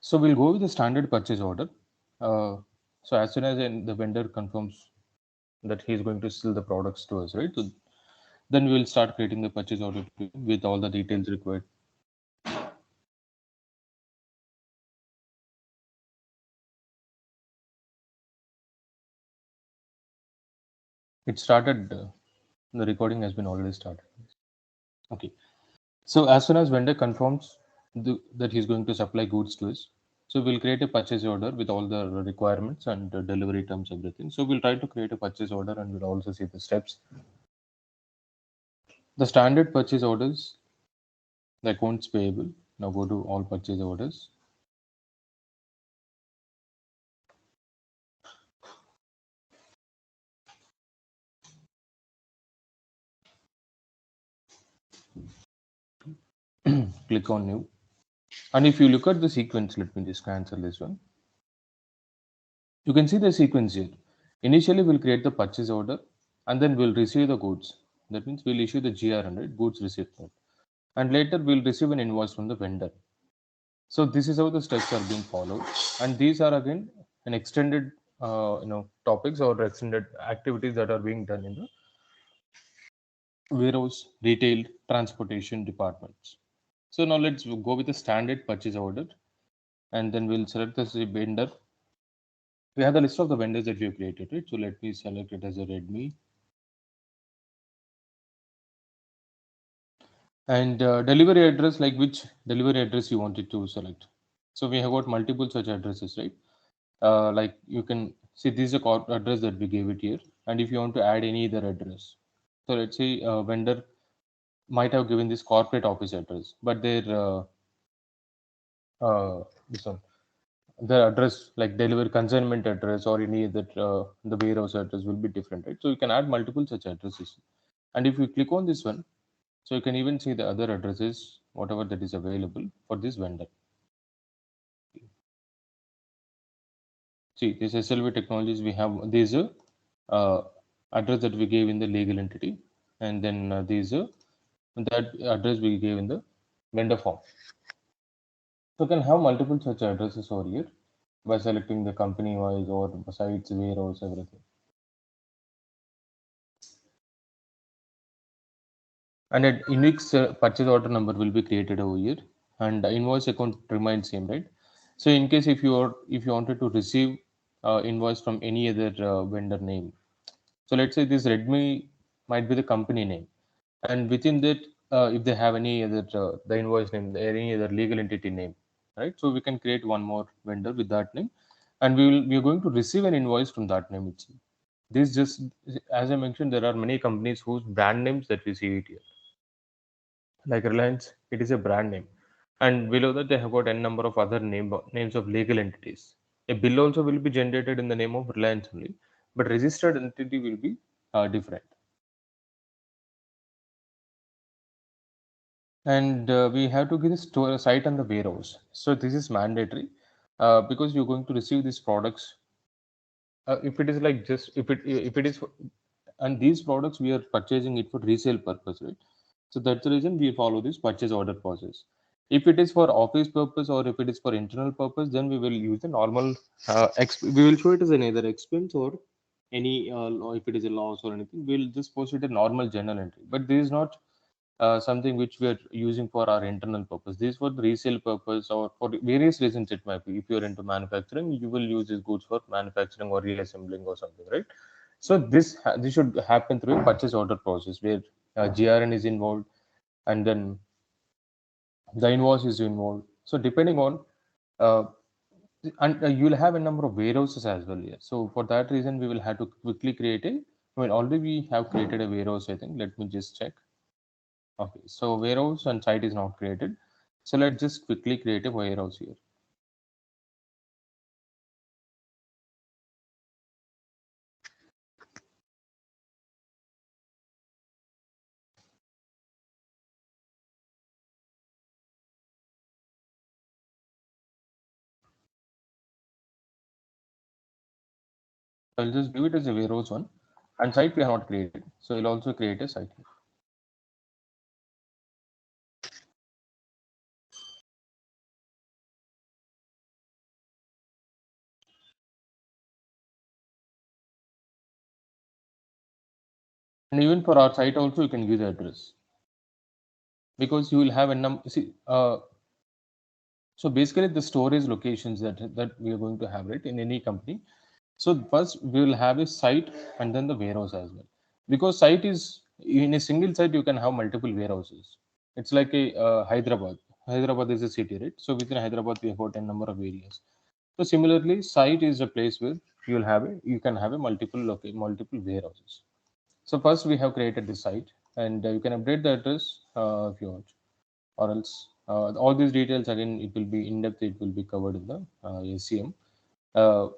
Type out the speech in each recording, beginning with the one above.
So we'll go with the standard purchase order. So as soon as the vendor confirms that he's going to sell the products to us, right? So then we will start creating the purchase order with all the details required. It started. The recording has been already started. Okay. So as soon as vendor confirms that he's going to supply goods to us, so we'll create a purchase order with all the requirements and the delivery terms, everything. So we'll try to create a purchase order and we'll also see the steps. The standard purchase orders, the accounts payable. Now go to all purchase orders. Click on new. And if you look at the sequence, let me just cancel this one. You can see the sequence here. Initially, we'll create the purchase order and then we'll receive the goods. That means we'll issue the GRN, right? Goods receipt note. And later we'll receive an invoice from the vendor. So this is how the steps are being followed. And these are again an extended, topics or extended activities that are being done in the warehouse, retail, transportation departments. So now let's go with the standard purchase order, and then we'll select the vendor. We have the list of the vendors that we have created, right? So let me select it as a Redmi. And delivery address, like which delivery address you wanted to select. So we have got multiple such addresses, right? Like you can see this is a address that we gave it here. And if you want to add any other address, so let's say vendor might have given this corporate office address, but their this one, the address like delivery consignment address or any other the warehouse address will be different, right? So you can add multiple such addresses. And if you click on this one, so you can even see the other addresses, whatever that is available for this vendor. See, this SLV technologies, we have this address that we gave in the legal entity, and then these that address we gave in the vendor form. So you can have multiple such addresses over here by selecting the company wise or sites, warehouse, everything. And a unique purchase order number will be created over here, and the invoice account remains same, right? So in case if you wanted to receive invoice from any other vendor name, so let's say this Redmi might be the company name, and within that, if they have any other the invoice name, any other legal entity name, right? So we can create one more vendor with that name, and we are going to receive an invoice from that name itself. This just, as I mentioned, there are many companies whose brand names that we see it here, like Reliance. It is a brand name, and below that they have got n number of other names of legal entities. A bill also will be generated in the name of Reliance only, but registered entity will be different. And we have to give the store site and the warehouse. So this is mandatory because you're going to receive these products. If it is like just if it is for, and these products we are purchasing it for resale purpose, right? So that's the reason we follow this purchase order process. If it is for office purpose or if it is for internal purpose, then we will use the normal. We will show it as an either expense or any or if it is a loss or anything, we'll just post it a normal journal entry. But this is not something which we are using for our internal purpose. This is for the resale purpose or for various reasons it might be. If you're into manufacturing, you will use these goods for manufacturing or reassembling or something, right? So this should happen through a purchase order process where GRN is involved and then the invoice is involved. So depending on uh, and you'll have a number of warehouses as well here. So for that reason, we will have to quickly create a. I mean, already we have created a warehouse. I think. Let me just check. Okay, so warehouse and site is not created. So let's just quickly create a warehouse here. I'll just give it as a warehouse one, and site we have not created. So we'll also create a site here. And even for our site also, you can give the address, because you will have a see, so basically the storage locations that we are going to have, right, in any company. So first we will have a site and then the warehouse as well, because site is, in a single site you can have multiple warehouses. It's like a Hyderabad. Hyderabad is a city, right? So within Hyderabad we have got a number of areas. So similarly, site is a place where you can have a multiple warehouses. So first we have created the site, and you can update the address if you want, or else all these details again, it will be in depth, it will be covered in the ACM. Uh,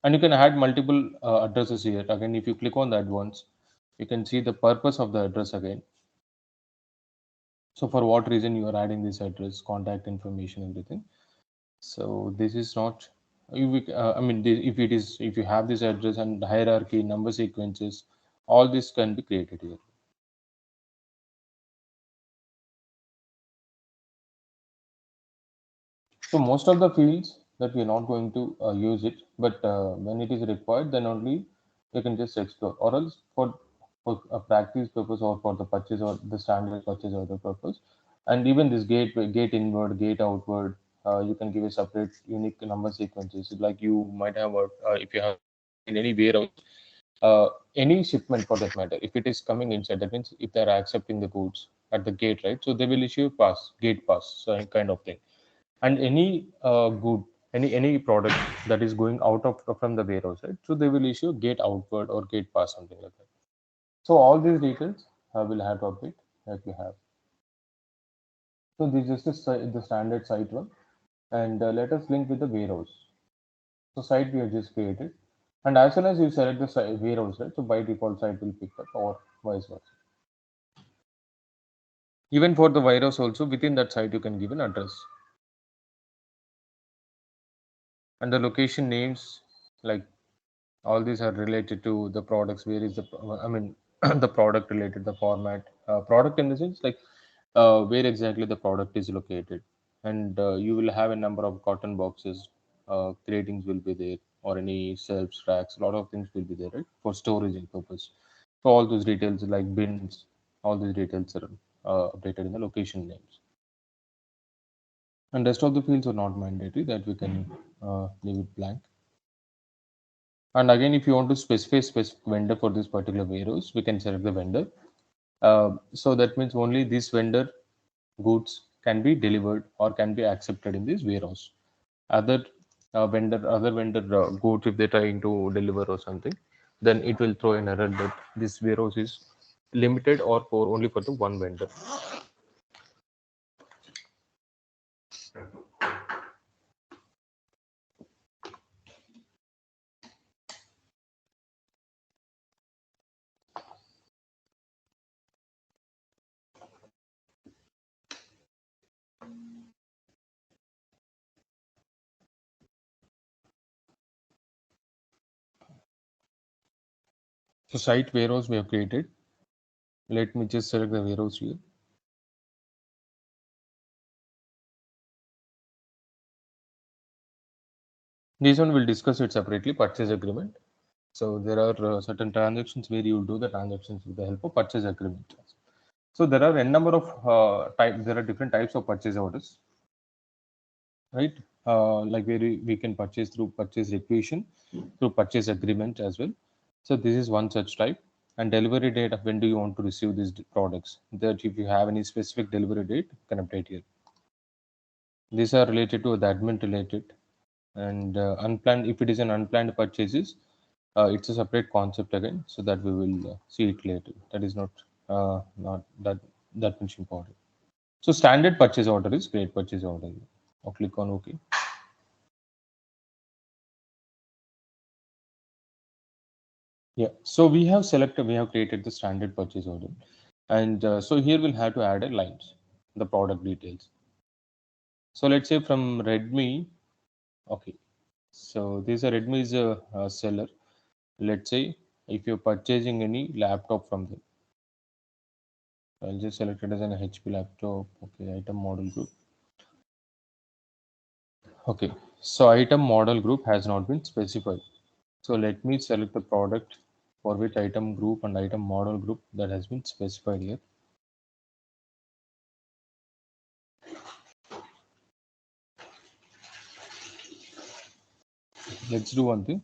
and you can add multiple addresses here. Again, if you click on that once, you can see the purpose of the address again. So for what reason you are adding this address, contact information, everything. So this is not, I mean, if it is, if you have this address and hierarchy, number sequences, all this can be created here. So most of the fields that we are not going to use it, but when it is required, then only you can just explore. Or else for a practice purpose, or for the purchase or the standard purchase order purpose, and even this gate inward, gate outward, you can give a separate unique number sequences. Like you might have, if you have in any warehouse, any shipment for that matter, if it is coming inside, that means if they are accepting the goods at the gate, right? So they will issue a pass, gate pass, so kind of thing. And any good, any product that is going out of from the warehouse, right? So they will issue gate outward or gate pass, something like that. So all these details will have to update that you have. So this is the standard site one, and let us link with the warehouse. So site we have just created, and as soon as you select the warehouse, right? So by default site will pick up, or vice versa. Even for the warehouse also, within that site you can give an address, and the location names, like all these are related to the products. Where is the I mean the product related, the format, product in the sense, like where exactly the product is located. And you will have a number of cotton boxes, gratings will be there, or any shelves, racks, a lot of things will be there, right, for storage purpose. So all those details, like bins, all these details are updated in the location names. And rest of the fields are not mandatory, that we can leave it blank. And again, if you want to specify specific vendor for this particular warehouse, we can select the vendor. So that means only this vendor goods can be delivered or can be accepted in this warehouse. Other other vendor goods, if they're trying to deliver or something, then it will throw an error that this warehouse is limited or for only for the one vendor. So site warehouse we have created. Let me just select the warehouse here. This one we'll discuss it separately, purchase agreement. So there are certain transactions where you will do the transactions with the help of purchase agreement. So there are a number of there are different types of purchase orders, right? Like where we can purchase through purchase requisition, through purchase agreement as well. So this is one such type. And delivery date of when do you want to receive these products. That if you have any specific delivery date, you can update here. These are related to the admin related, and unplanned. If it is an unplanned purchases, it's a separate concept again, so that we will see it later. That is not that much important. So standard purchase order is great purchase order. I'll click on OK. Yeah. So we have created the standard purchase order, and so here we'll have to add a lines, the product details. So let's say from Redmi. Okay. So this is a Redmi is a seller. Let's say if you're purchasing any laptop from them, I'll just select it as an HP laptop. Okay, item model group. Okay, so item model group has not been specified. So let me select the product. for which item group and item model group that has been specified here. Let's do one thing.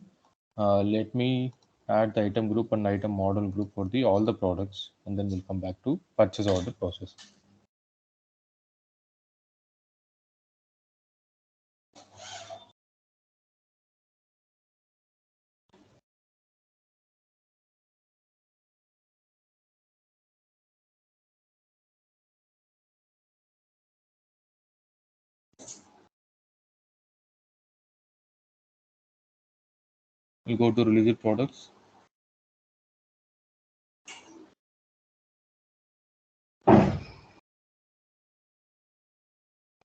Let me add the item group and item model group for the all the products, and then we'll come back to purchase order process. We'll go to related products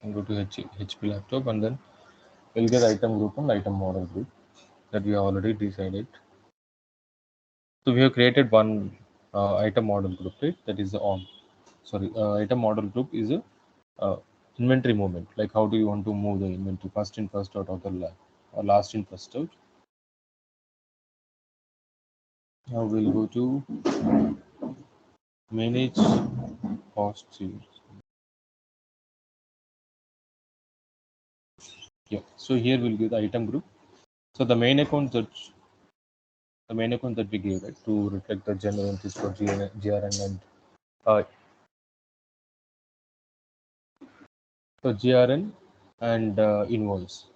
and go to HP laptop, and then we'll get item group and item model group that we already decided. So we have created one item model group, right? That is the item model group is a inventory movement. Like how do you want to move the inventory, first in, first out, or last in, first out. Now we'll go to manage costs here. Yeah. So here we'll give the item group. So the main account that we gave, right, to reflect the general entries for GRN and uh, so GRN and invoice.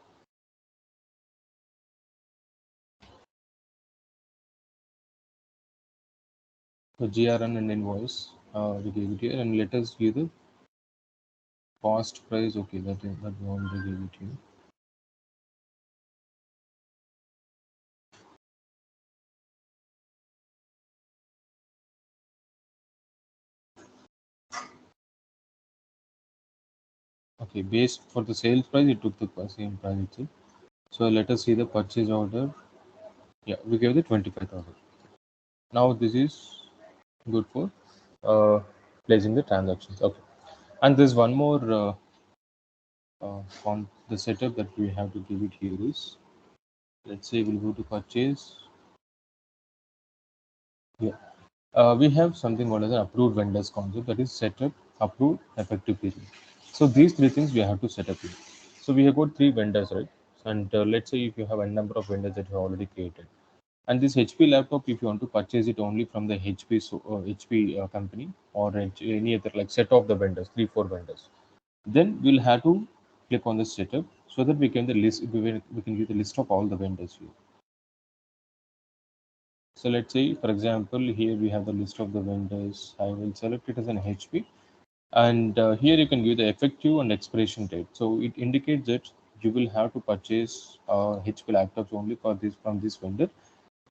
So GRN and invoice we gave it here, and let us give the cost price. Okay, that we already gave it here. Okay, based for the sales price, it took the same price itself. So let us see the purchase order. Yeah, we gave the 25,000. Now this is good for uh, placing the transactions. Okay, and there's one more on the setup that we have to give it here is, let's say we'll go to purchase. Yeah, we have something called as an approved vendors concept, that is setup, approved, effective period. So these three things we have to set up here. So we have got three vendors, right? And let's say if you have a number of vendors that you have already created, and this HP laptop, if you want to purchase it only from the HP company, or any other like set of the vendors, 3 4 vendors, then we'll have to click on the setup so that we can give the list of all the vendors here. So let's say, for example, here we have the list of the vendors. I will select it as an HP, and here you can give the effective and expiration date. So it indicates that you will have to purchase HP laptops only for this from this vendor.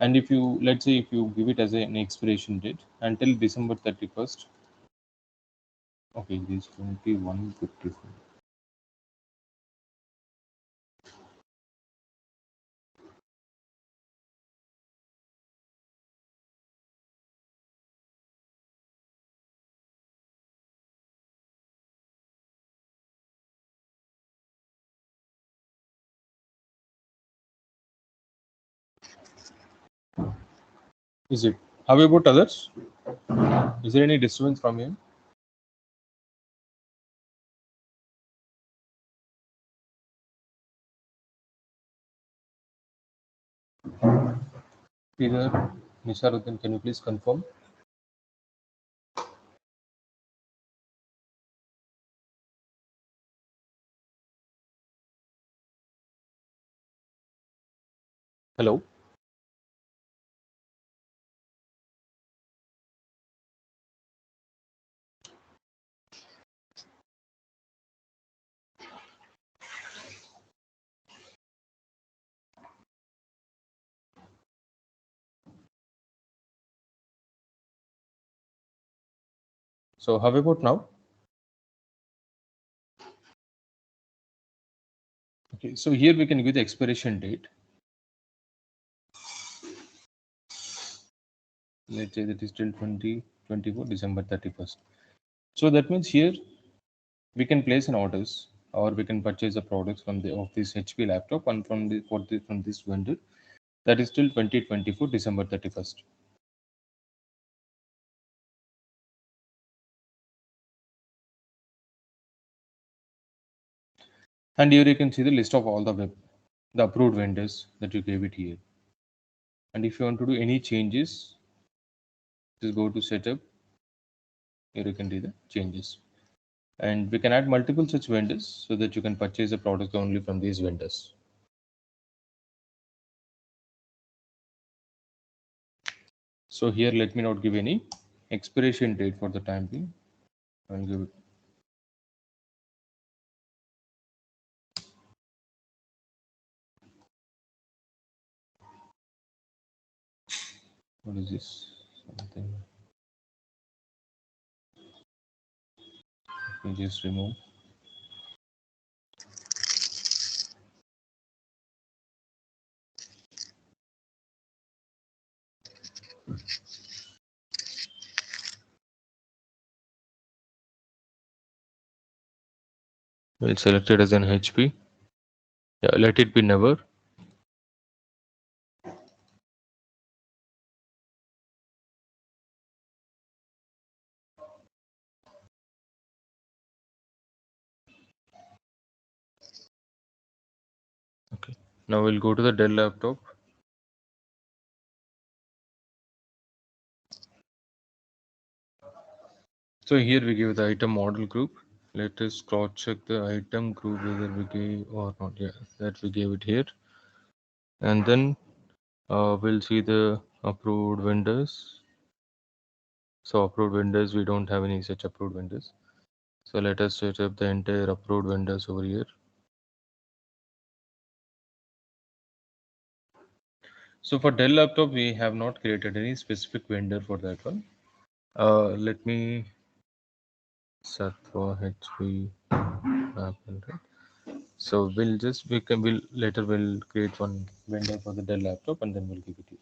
And if you, let's say, if you give it as an expiration date until December 31st, okay, this 2154. Is it? How about others? Is there any disturbance from here? Either Nisharuddin, can you please confirm? Hello. So how about now? Okay, so here we can give the expiration date. Let's say that is till 2024 December 31st. So that means here we can place an orders, or we can purchase the products from the of this HP laptop and from this vendor, that is till 2024 December 31st. And here you can see the list of all the approved vendors that you gave it here. And if you want to do any changes, just go to setup. Here you can do the changes. And we can add multiple such vendors so that you can purchase the product only from these vendors. So here, let me not give any expiration date for the time being. I'll give it. What is this? Something. Let me just remove. We'll select it as an HP. Yeah, let it be never. Okay. Now we'll go to the Dell laptop. So here we give the item model group. Let us cross check the item group whether we gave or not. Yeah, that we gave it here. And then we'll see the approved vendors. So approved vendors, we don't have any such approved vendors. So let us set up the entire approved vendors over here. So for Dell laptop, we have not created any specific vendor for that one. Let me set for HP happen, right? So we'll later we'll create one vendor for the Dell laptop and then we'll give it to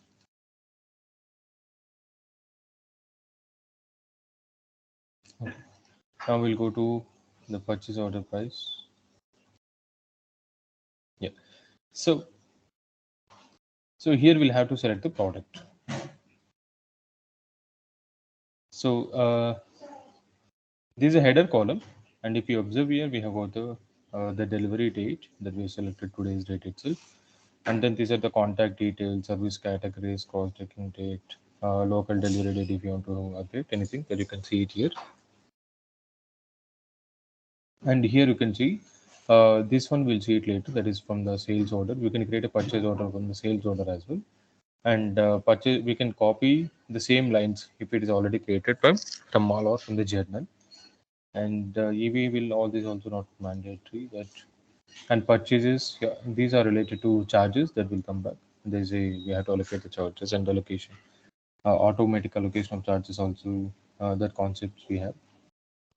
you. Okay. Now we'll go to the purchase order price. Yeah. So here we'll have to select the product. So this is a header column, and if you observe here, we have got the delivery date that we selected today's date itself, and then these are the contact details, service categories, cross-checking date, local delivery date if you want to update anything that you can see it here. And here you can see this one, we'll see it later, that is from the sales order. We can create a purchase order from the sales order as well, and purchase we can copy the same lines if it is already created from Mall or from the journal. And EV will all these also not mandatory that. And purchases, yeah, these are related to charges that will come back. There's a we have to allocate the charges and allocation. Automatic allocation of charges also, that concepts we have.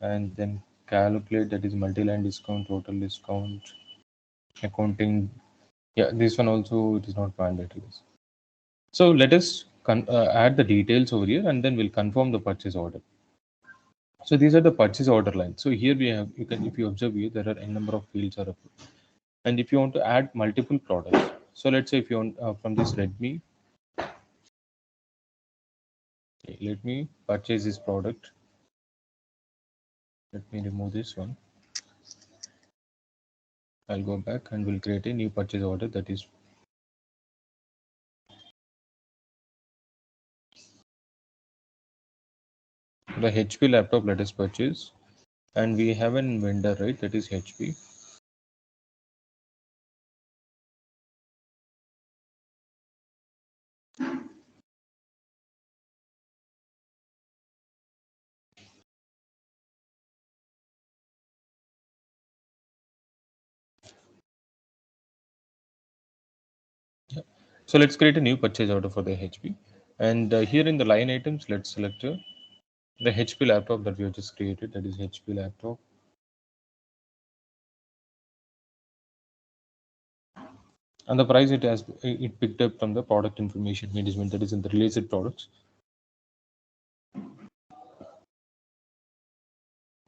And then calculate, that is multi-line discount, total discount, accounting. Yeah, this one also it is not mandatory. So let us add the details over here and then we'll confirm the purchase order. So these are the purchase order lines. So here we have, you can, if you observe here, there are a number of fields are approved. And if you want to add multiple products, so let's say if you want from this Redmi, okay, let me purchase this product. Let me remove this one. I'll go back and we'll create a new purchase order, that is the HP laptop. Let us purchase, and we have an vendor, right? That is HP. Yeah. So let's create a new purchase order for the HP, and here in the line items, let's select the HP laptop that we have just created. That is HP laptop. And the price it picked up from the product information management, that is in the released products.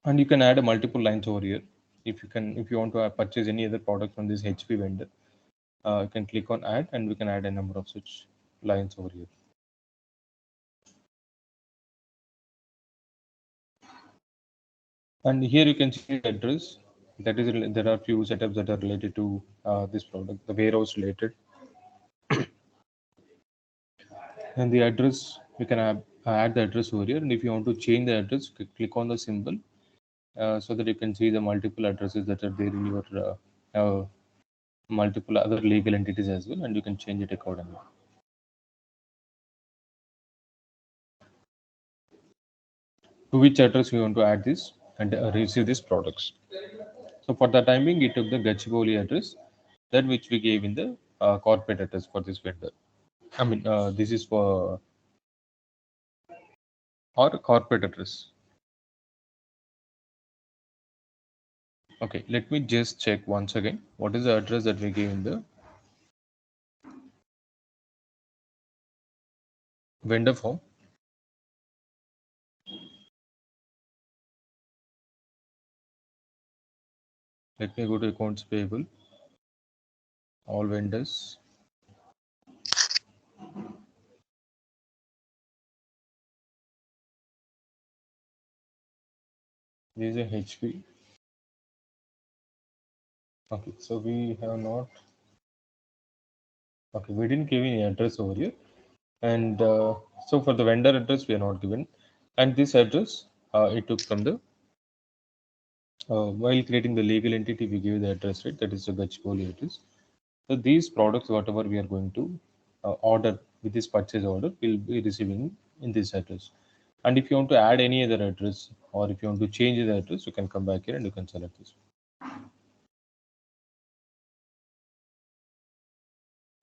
And you can add a multiple lines over here. If you want to purchase any other product from this HP vendor, you can click on add and we can add a number of such lines over here. And here you can see the address There are few setups that are related to this product, the warehouse related. And the address, you can add the address over here. And if you want to change the address, click on the symbol so that you can see the multiple addresses that are there in your multiple other legal entities as well, and you can change it accordingly. To which address you want to add this and receive these products. So for the time being, we took the Gachibowli address, that which we gave in the corporate address for this vendor. I mean, this is for our corporate address. Okay, let me just check once again. What is the address that we gave in the vendor form? Let me go to accounts payable, all vendors. This is a HP. Okay, so we have not. Okay, we didn't give any address over here, and so for the vendor address we are not given, and this address it took from the while creating the legal entity we give the address, right? That is the Gachibowli address. So these products, whatever we are going to order with this purchase order, will be receiving in this address. And if you want to add any other address or if you want to change the address, you can come back here and you can select this.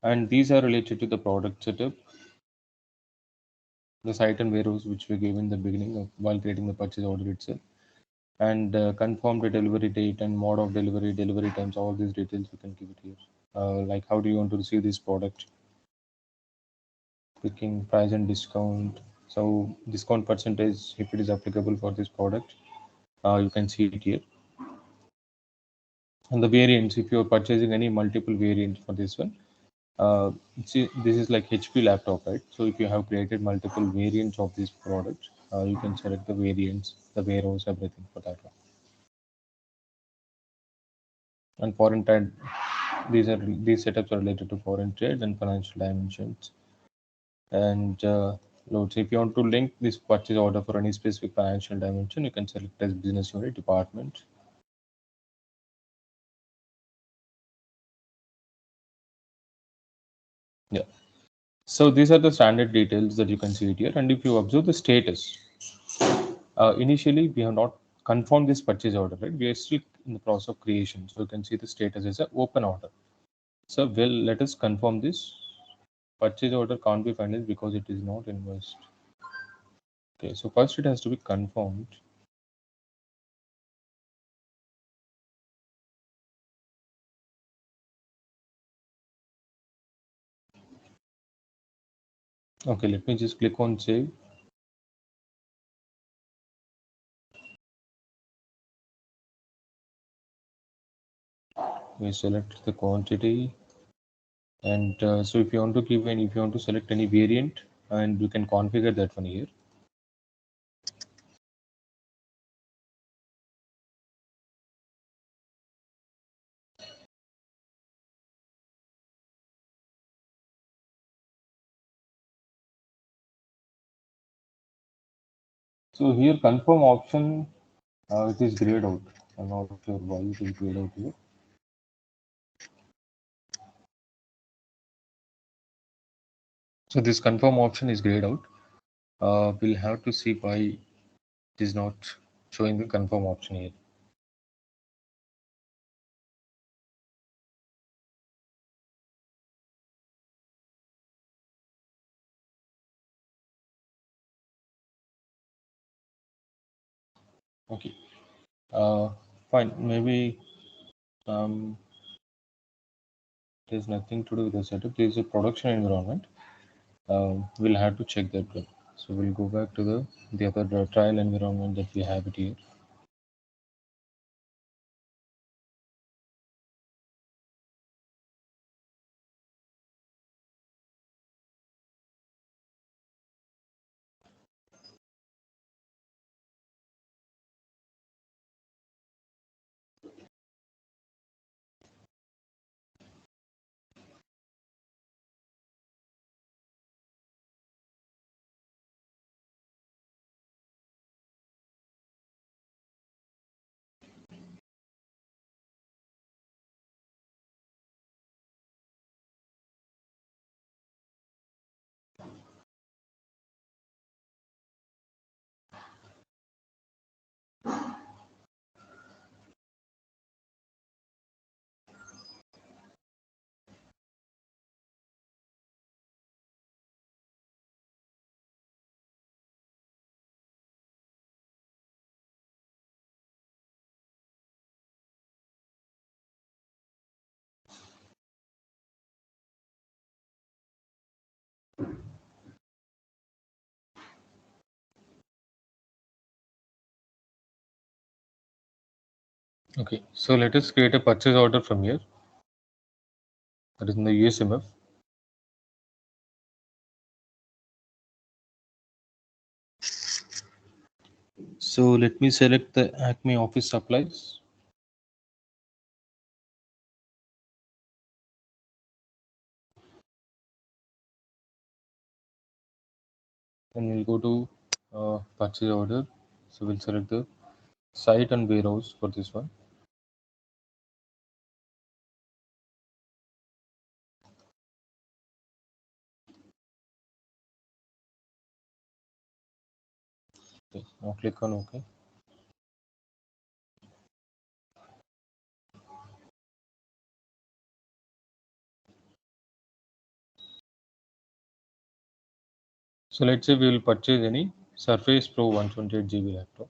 And these are related to the product setup, the site and warehouse which we gave in the beginning of, while creating the purchase order itself, and confirm the delivery date and mode of delivery, delivery times, all these details we can give it here. Like how do you want to receive this product, picking price and discount. So discount percentage, if it is applicable for this product, you can see it here. And the variants, if you are purchasing any multiple variants for this one, see, this is like HP laptop, right? So if you have created multiple variants of this product, you can select the variants, the warehouse, everything for that one. And foreign trade, these setups are related to foreign trade and financial dimensions. And loads. If you want to link this purchase order for any specific financial dimension, you can select as business unit, department. Yeah. So these are the standard details that you can see it here. And if you observe the status, initially we have not confirmed this purchase order, right? We are still in the process of creation. So you can see the status as an open order. So well, let us confirm this. Purchase order can't be finalized because it is not invoiced. Okay, so first it has to be confirmed. Okay, let me just click on save. We select the quantity, and so if you want to if you want to select any variant, and you can configure that one here. So here confirm option, it is grayed out. I'm not sure why it is grayed out here. So this confirm option is grayed out. We'll have to see why it is not showing the confirm option here. Okay. Uh, Fine. Maybe there's nothing to do with the setup. There's a production environment. We'll have to check that one. So we'll go back to the other trial environment that we have it here. Okay, so let us create a purchase order from here. That is in the USMF. So let me select the Acme office supplies. And we'll go to purchase order. So we'll select the site and warehouse for this one. Okay, now click on OK. So let's say we will purchase any Surface Pro 128 GB laptop.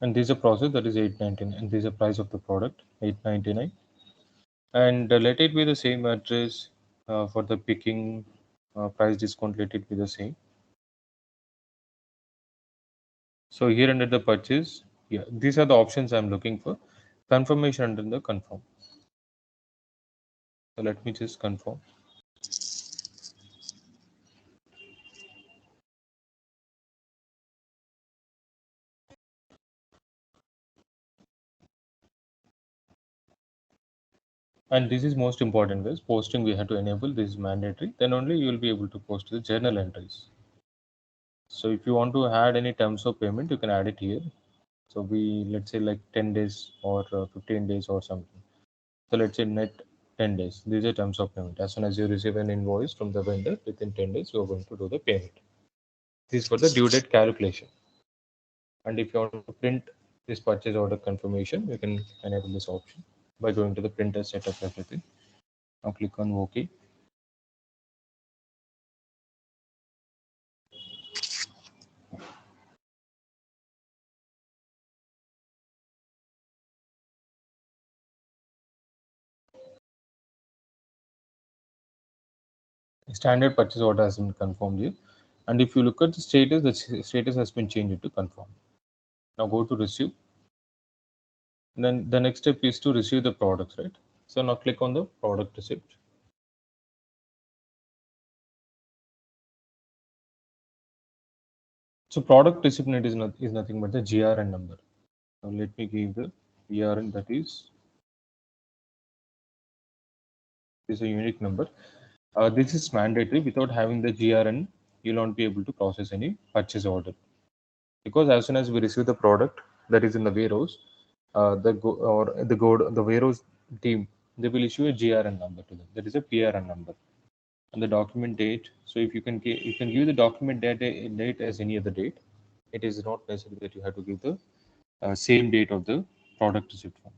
And this is a process that is 899, and this is the price of the product 899. And let it be the same address for the picking price discount. Let it be the same. So here under the purchase, yeah, these are the options I'm looking for. Confirmation under the confirm. So let me just confirm. And this is most important, guys. Posting we have to enable. This is mandatory. Then only you will be able to post the journal entries. So if you want to add any terms of payment, you can add it here. So we, let's say like 10 days or 15 days or something. So let's say net 10 days. These are terms of payment. As soon as you receive an invoice from the vendor, within 10 days, you are going to do the payment. This is for the due date calculation. And if you want to print this purchase order confirmation, you can enable this option by going to the printer setup everything. Now click on OK. Standard purchase order has been confirmed here. And if you look at the status has been changed to confirm. Now go to receive. And then the next step is to receive the products, right? So now click on the product receipt. So product recipient is nothing but the GRN number. Now let me give the GRN, that is a unique number. This is mandatory. Without having the GRN, you'll not be able to process any purchase order. Because as soon as we receive the product that is in the warehouse, the warehouse team, they will issue a GRN number to them. That is a PRN number. And the document date. So if you can give the document date as any other date. It is not necessary that you have to give the same date of the product receipt form.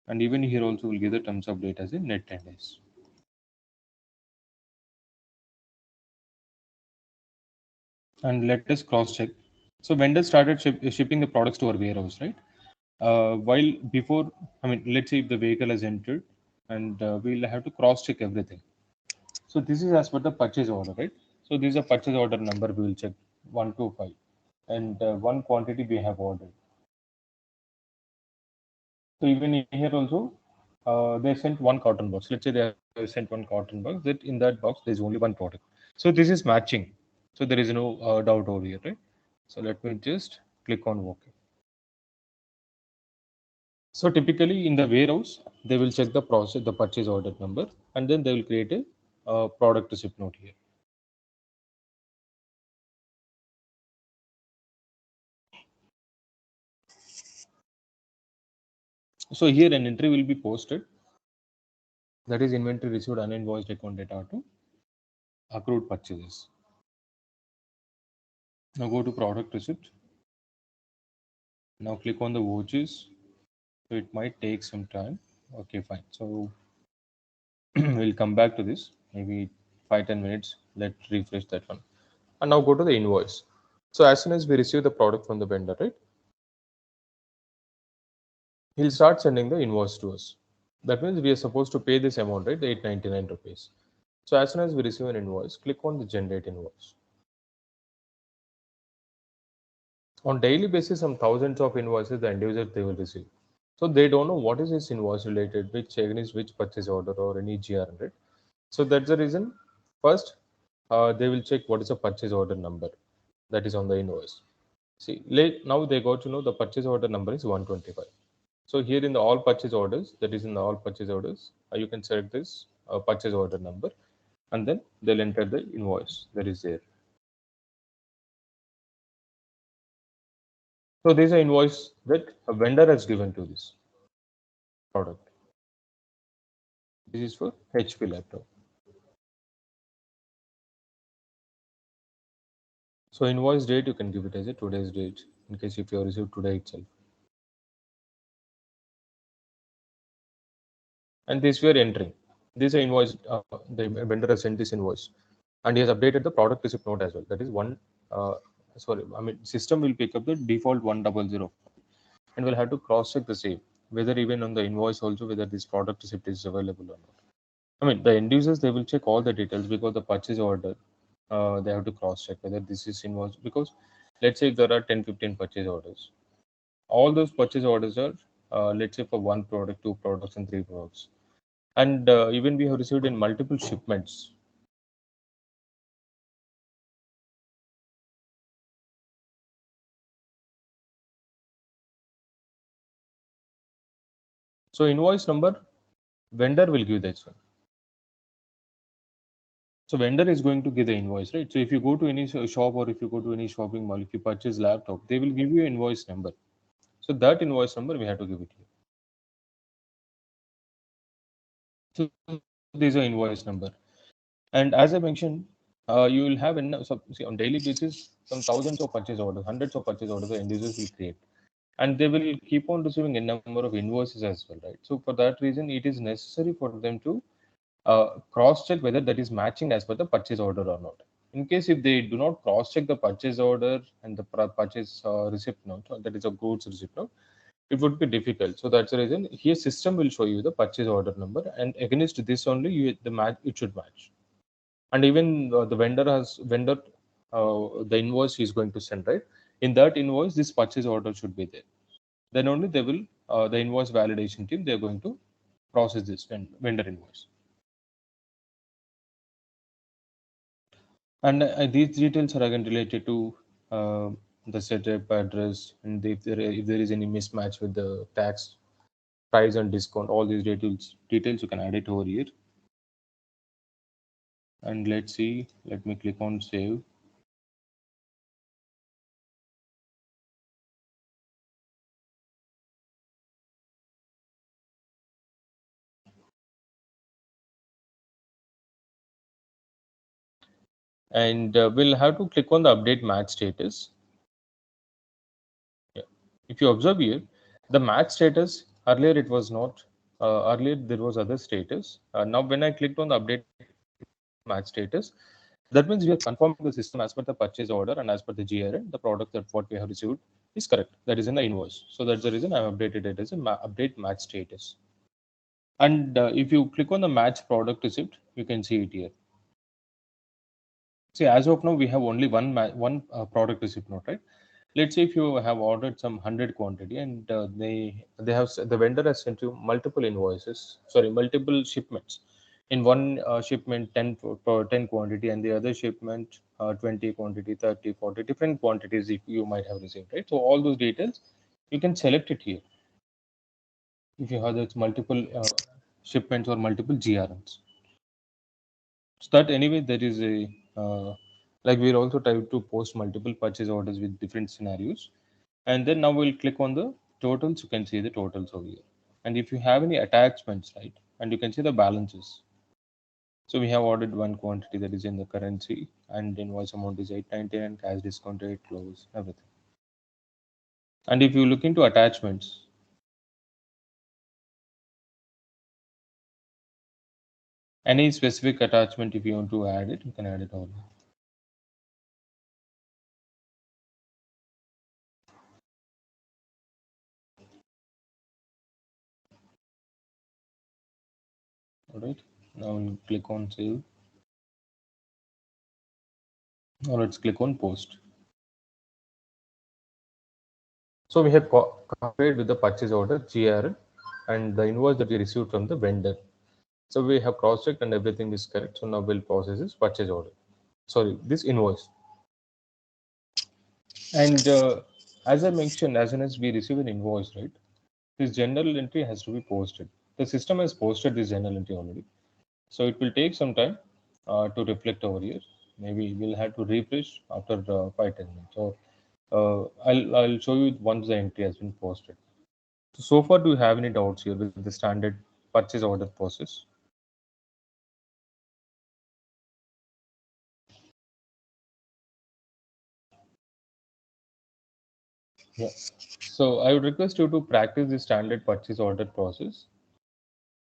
And even here also we'll give the terms of date as a net 10 days. And let us cross check. So vendors started shipping the products to our warehouse, right? While before, I mean, let's say if the vehicle has entered, and we'll have to cross check everything. So this is as per the purchase order, right? So this is a purchase order number we will check 125, and one quantity we have ordered. So even here also, they sent one carton box. Let's say they have sent one carton box. That in that box there is only one product. So this is matching. So there is no doubt over here, right? So let me just click on OK. So typically in the warehouse, they will check the purchase order number, and then they will create a product receipt note here. So here an entry will be posted. That is inventory received uninvoiced account data to accrued purchases. Now go to product receipt. Now click on the vouchers. So it might take some time. Okay, fine. So we'll come back to this. Maybe 5-10 minutes. Let's refresh that one. And now go to the invoice. So as soon as we receive the product from the vendor, right? He'll start sending the invoice to us. That means we are supposed to pay this amount, right? The 899 rupees. So as soon as we receive an invoice, click on the generate invoice. On daily basis, some thousands of invoices the end users they will receive. So they don't know what is this invoice related, which against which purchase order or any GR, right? So that's the reason. First, they will check what is the purchase order number that is on the invoice. See, late now they got to know the purchase order number is 125. So here in the all purchase orders, that is in the all purchase orders, you can select this purchase order number, and then they'll enter the invoice that is there. So this is an invoice that a vendor has given to this product. This is for HP laptop. So invoice date you can give it as a today's date in case if you have received today itself. And this we are entering. This is invoice. The vendor has sent this invoice, and he has updated the product receipt note as well. That is one. Uh, sorry, I mean system will pick up the default 100, and we'll have to cross check the same whether even on the invoice also whether this product receipt is available or not. I mean the end users they will check all the details because the purchase order. They have to cross check whether this is invoice because let's say if there are 10-15 purchase orders, all those purchase orders are let's say for one product, two products, and three products, and even we have received in multiple shipments. So invoice number vendor will give this one. So vendor is going to give the invoice, right? So if you go to any shop or if you go to any shopping mall, if you purchase laptop, they will give you invoice number. So that invoice number we have to give it here. So these are invoice number. And as I mentioned, you will have so see, on daily basis some thousands of purchase orders, hundreds of purchase orders the end users will create, and they will keep on receiving a number of invoices as well, right? So for that reason, it is necessary for them to cross check whether that is matching as per the purchase order or not. In case if they do not cross check the purchase order and the purchase receipt note, that is a goods receipt note, it would be difficult. So that's the reason here system will show you the purchase order number, and against this only you the match it should match. And even the vendor the invoice he is going to send, right? In that invoice, this purchase order should be there. Then only they will the invoice validation team they are going to process this vendor invoice. And these details are again related to uh, the setup address, and if there is any mismatch with the tax price and discount, all these details you can add it over here. And let's see, let me click on save. And we'll have to click on the update match status. Yeah. If you observe here, the match status earlier it was not. Earlier there was other status. Now when I clicked on the update match status, that means we are confirming the system as per the purchase order and as per the GRN, the product that what we have received is correct. That is in the invoice. So that's the reason I have updated it as a update match status. And if you click on the match product receipt, you can see it here. See, as of now, we have only one product receipt note, right? Let's say if you have ordered some 100 quantity and they have the vendor has sent you multiple invoices, sorry, multiple shipments. In one shipment, 10 for 10 quantity, and the other shipment 20 quantity, 30, 40 different quantities if you might have received, right? So all those details you can select it here if you have those multiple shipments or multiple GRMs. So that anyway, there is a like we're also trying to post multiple purchase orders with different scenarios, and then now we'll click on the totals. You can see the totals over here, and if you have any attachments, right, and you can see the balances. So we have ordered one quantity that is in the currency, and invoice amount is 899, cash discount rate, close, everything. And if you look into attachments, any specific attachment, if you want to add it, you can add it all. All right. Now we'll click on save. Now let's click on post. So we have compared with the purchase order GRN and the invoice that we received from the vendor. So we have cross-checked and everything is correct. So now we'll process this purchase order. Sorry, this invoice. And as I mentioned, as soon as we receive an invoice, right, this general entry has to be posted. The system has posted this general entry already. So it will take some time to reflect over here. Maybe we'll have to refresh after 5-10 minutes. So I'll show you once the entry has been posted. So far, do you have any doubts here with the standard purchase order process? Yeah. So I would request you to practice the standard purchase order process.